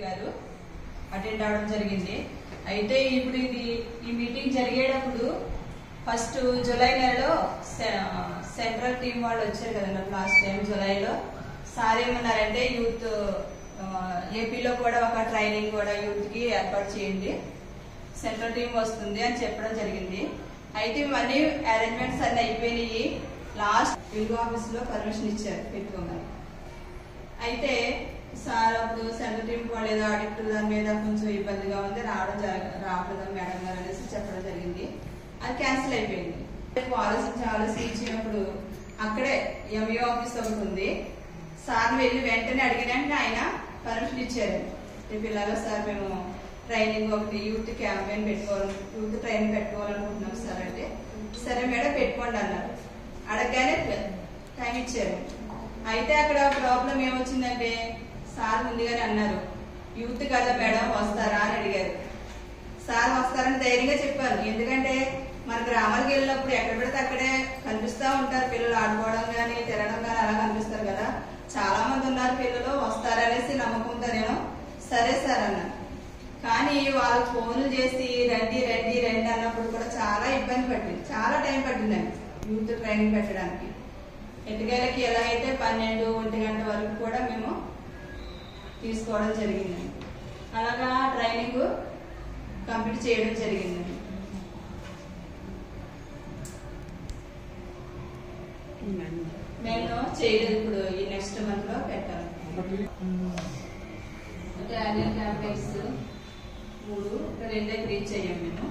గారు అటెండ్ అవడం జరిగింది. అయితే ఇప్పుడు ఈ మీటింగ్ జరిగేటప్పుడు ఫస్ట్ జూలై నెలలో సెంట్రల్ టీం వాళ్ళు వచ్చారు కదా లాస్ట్ టైం జూలైలో. సార్ ఏమన్నారంటే యూత్ ఏపీలో కూడా ఒక ట్రైనింగ్ కూడా యూత్ కి ఏర్పాటు చేయండి, సెంట్రల్ టీం వస్తుంది అని చెప్పడం జరిగింది. అయితే మళ్ళీ అరేంజ్మెంట్స్ అన్ని అయిపోయినాయి. లాస్ట్ వింగో ఆఫీస్ లో పర్మిషన్ ఇచ్చారు పెట్టుకోమని. అయితే సార్ అప్పుడు సెంట్రల్ టీం వాళ్ళు ఏదో ఆడిట్ దాని మీద కొంచెం ఇబ్బందిగా ఉంది, రావట్లేదు మేడం గారు అనేసి చెప్పడం జరిగింది. అది క్యాన్సిల్ అయిపోయింది. ఆలోచించినప్పుడు అక్కడే ఎంఈఓ ఆఫీస్ ఒకటి ఉంది. సార్ వెళ్ళి వెంటనే అడిగినంటే ఆయన పర్మిషన్ ఇచ్చారు. రేపు ఇలాగా సార్ మేము ట్రైనింగ్ ఒకటి యూత్ క్యాంపెయిన్ యూత్ ట్రైనింగ్ పెట్టుకోవాలనుకుంటున్నాం సార్ అంటే, సరే మేడం పెట్టుకోండి అన్నారు. అడగగానే టైం ఇచ్చారు. అయితే అక్కడ ప్రాబ్లం ఏమొచ్చిందంటే సార్ ముందుగానే అన్నారు, యూత్ కదా మేడం వస్తారా అని అడిగారు. సార్ వస్తారని ధైర్యంగా చెప్పారు. ఎందుకంటే మన గ్రామాలకు వెళ్ళినప్పుడు ఎక్కడ పెడితే అక్కడే కనిపిస్తూ ఉంటారు పిల్లలు, ఆడుకోవడం కానీ తిరగడం కానీ అలా కనిపిస్తారు కదా. చాలా మంది ఉన్నారు పిల్లలు, వస్తారనేసి నమ్మకంతో నేను సరే సార్ అన్నా. కానీ వాళ్ళకి ఫోన్లు చేసి రండి రండి రండి అన్నప్పుడు కూడా చాలా ఇబ్బంది పట్టింది, చాలా టైం పట్టిందండి యూత్ ట్రైనింగ్ పెట్టడానికి. ఎటుకేళ్ళకి ఎలా అయితే 12-1 గంట వరకు కూడా మేము తీసుకోవడం జరిగిందండి. అలాగా ట్రైనింగ్ కంప్లీట్ చేయడం జరిగిందండి. మేము చేయలేదు, ఇప్పుడు ఈ నెక్స్ట్ మంత్ లో పెట్టాలి. అంటే యాన్యువల్ క్యాంపెయిన్స్ 3 2 రీచ్ అయ్యాం మేము.